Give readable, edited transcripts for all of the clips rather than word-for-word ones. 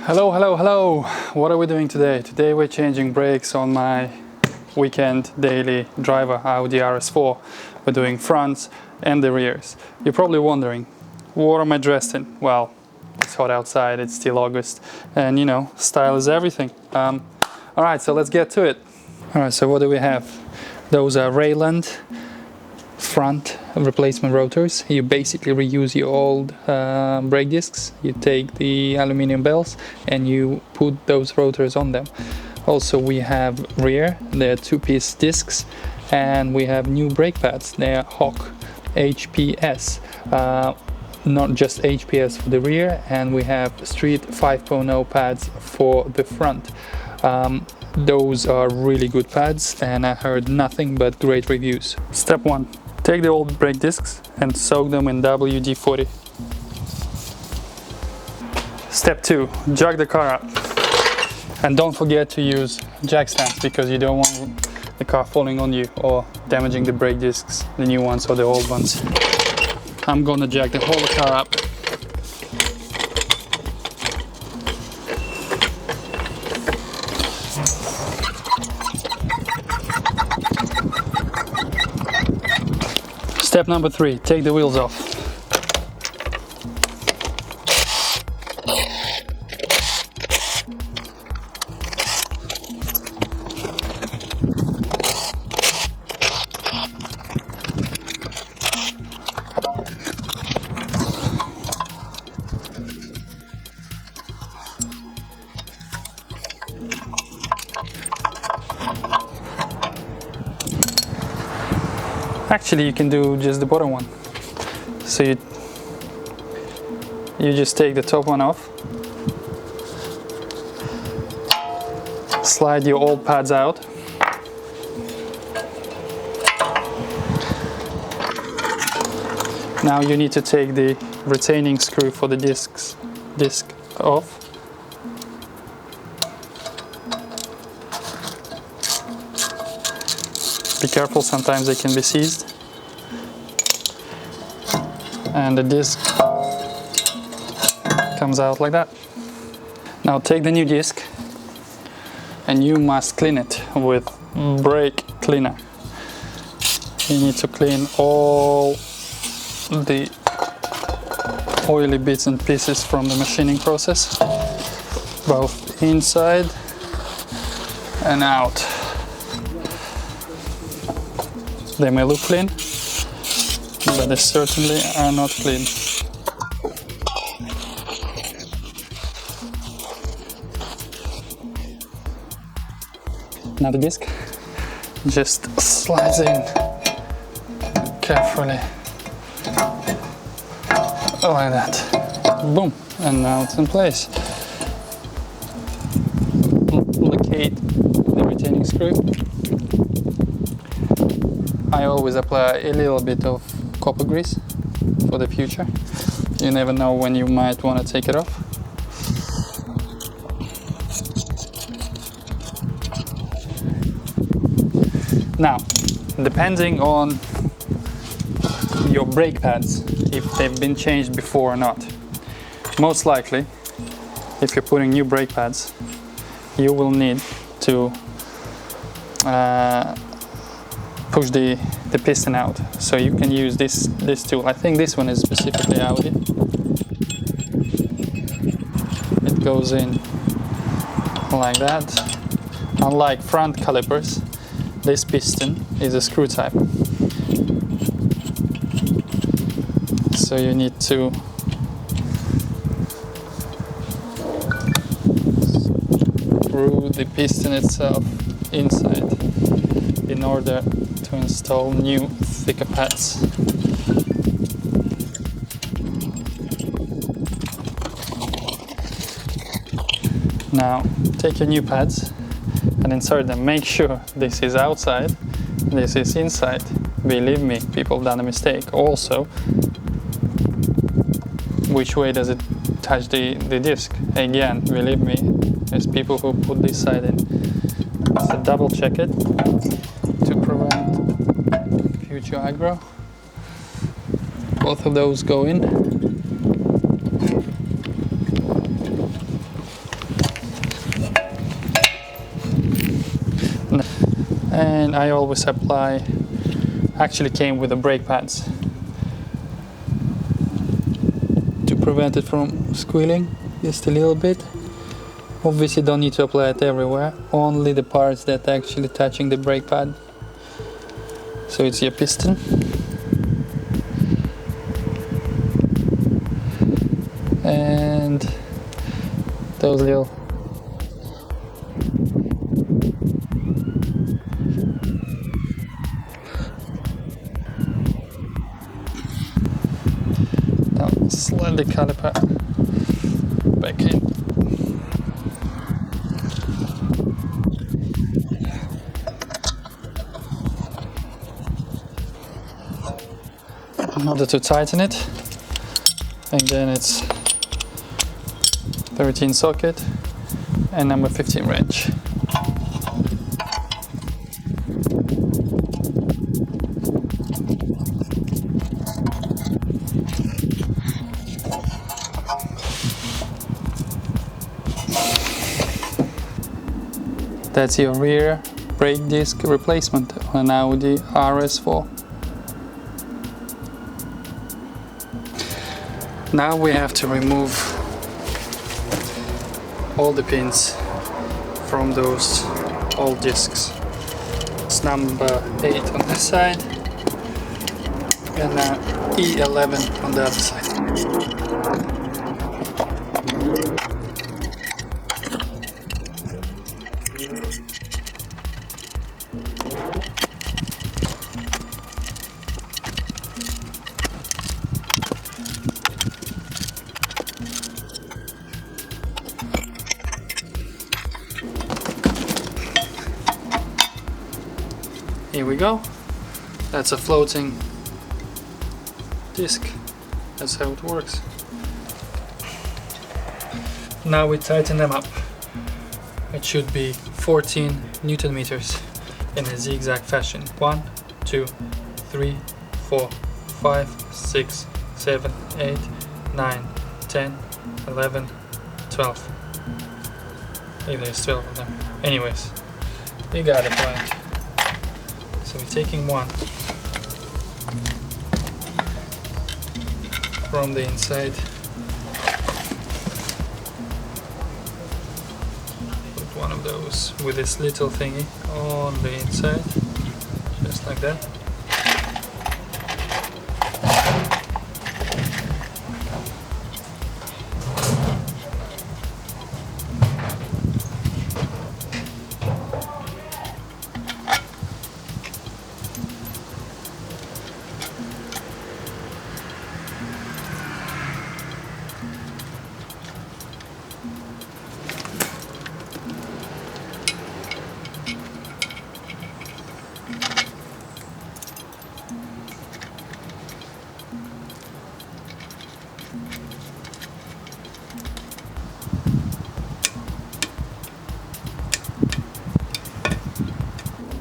Hello, hello, hello! What are we doing today? Today we're changing brakes on my weekend daily driver Audi RS4. We're doing fronts and the rears. You're probably wondering, what am I dressed in? Well, it's hot outside, it's still August, and you know, style is everything. Alright, so let's get to it. Alright, so what do we have? Those are Rayland front replacement rotors. You basically reuse your old brake discs. You take the aluminum bells and you put those rotors on them. Also we have rear, they're two-piece discs, and we have new brake pads. They're Hawk HPS, not just HPS for the rear, and we have Street 5.0 pads for the front. Those are really good pads and I heard nothing but great reviews. Step 1. Take the old brake discs and soak them in WD-40. Step 2. Jug the car up. And don't forget to use jack stands because you don't want the car falling on you or damaging the brake discs, the new ones or the old ones. I'm gonna jack the whole car up. Step number 3, take the wheels off. Actually, you can do just the bottom one. So you just take the top one off, slide your old pads out, now you need to take the retaining screw for the disc off. Be careful, sometimes they can be seized. And the disc comes out like that. Now take the new disc and you must clean it with brake cleaner. You need to clean all the oily bits and pieces from the machining process, both inside and out. They may look clean, but they certainly are not clean. Now the disc just slides in carefully, like that. Boom, and now it's in place. Locate the retaining screw. I always apply a little bit of copper grease for the future. You never know when you might want to take it off. Now, depending on your brake pads, if they've been changed before or not, most likely, if you're putting new brake pads, you will need to push the piston out. So you can use this tool. I think this one is specifically Audi. It goes in like that. Unlike front calipers, this piston is a screw type. So you need to screw the piston itself inside in order to install new thicker pads. Now take your new pads and insert them. Make sure this is outside, this is inside. Believe me, people have done a mistake. Also, which way does it touch the disc? Again, believe me, there's people who put this side in. So double check it to prevent future aggro. Both of those go in. and I always apply, actually came with the brake pads to prevent it from squealing just a little bit. Obviously don't need to apply it everywhere, only the parts that are actually touching the brake pad. So it's your piston, and those little now slide the caliper back in. In order to tighten it, again it's 13 socket and number 15 wrench. That's your rear brake disc replacement on an Audi RS4. Now we have to remove all the pins from those old discs. It's number 8 on this side and E11 on the other side. Here we go. That's a floating disc. That's how it works. Now we tighten them up. It should be 14 Newton meters in a zigzag fashion. 1, 2, 3, 4, 5, 6, 7, 8, 9, 10, 11, 12. Maybe there's 12 of them. Anyways, you got it right. So we're taking one from the inside, put one of those with this little thingy on the inside, just like that.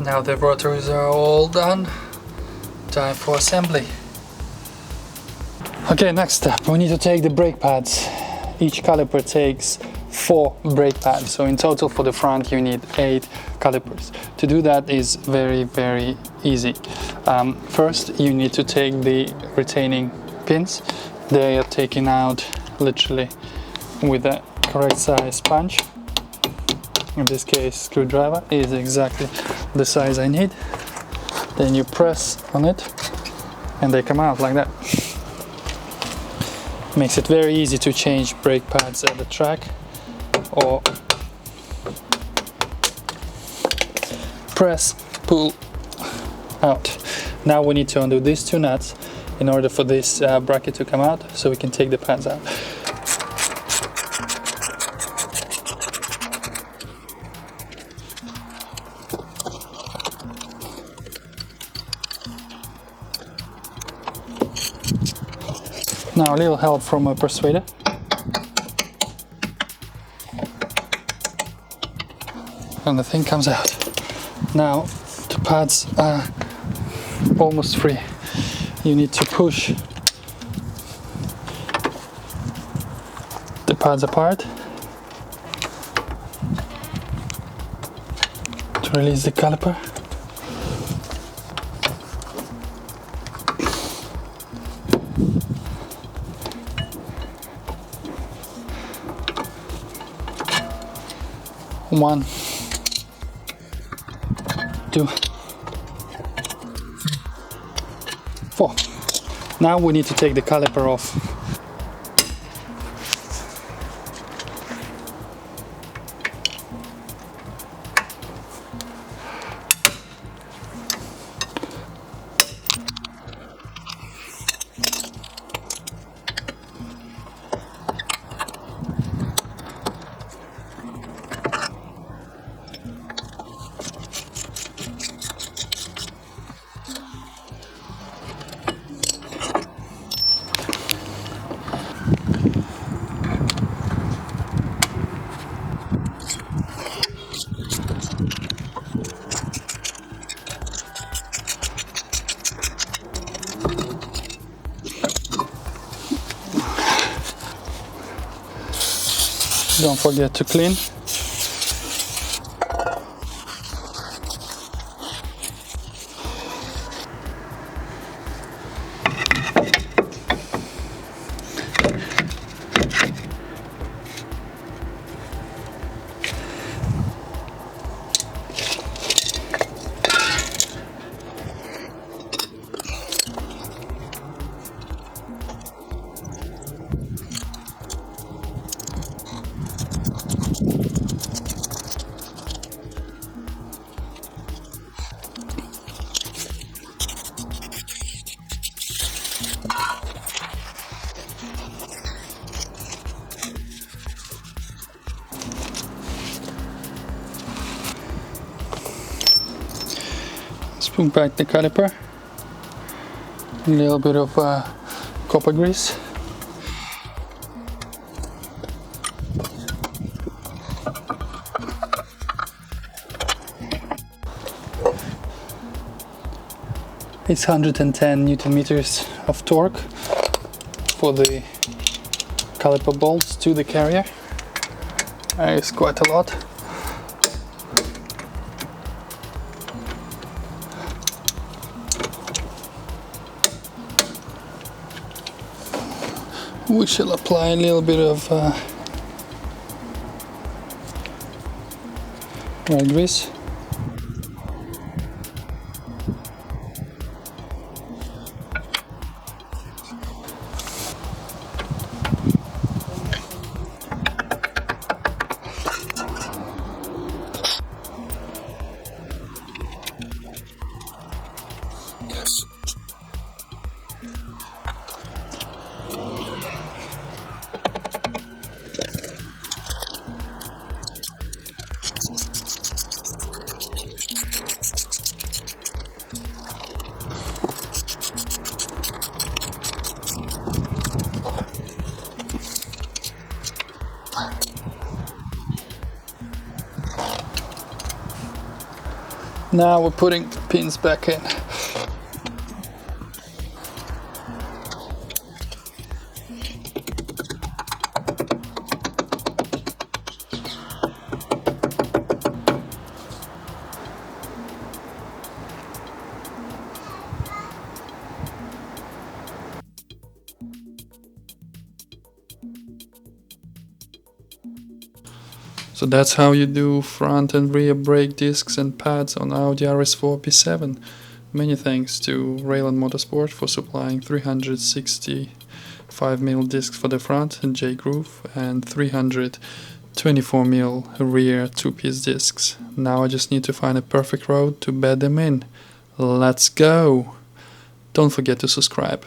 Now the rotors are all done. Time for assembly. Okay, next step. We need to take the brake pads. Each caliper takes 4 brake pads. So in total for the front you need 8 calipers. To do that is very easy. First you need to take the retaining pins. They are taken out literally with a correct size punch. In this case, screwdriver is exactly the size I need. Then you press on it and they come out like that. Makes it very easy to change brake pads at the track or press, pull out. Now we need to undo these 2 nuts in order for this bracket to come out so we can take the pads out. Now a little help from a persuader. And the thing comes out. Now the pads are almost free. You need to push the pads apart to release the caliper. 1, 2, 4. Now we need to take the caliper off. Don't forget to clean. Put back the caliper, a little bit of copper grease. It's 110 Newton meters of torque for the caliper bolts to the carrier. It's quite a lot. We shall apply a little bit of red grease. Now we're putting the pins back in. So that's how you do front and rear brake discs and pads on Audi RS4 P7. Many thanks to Rayland Motorsport for supplying 365mm discs for the front and J-groove and 324mm rear two-piece discs. Now I just need to find a perfect road to bed them in. Let's go! Don't forget to subscribe.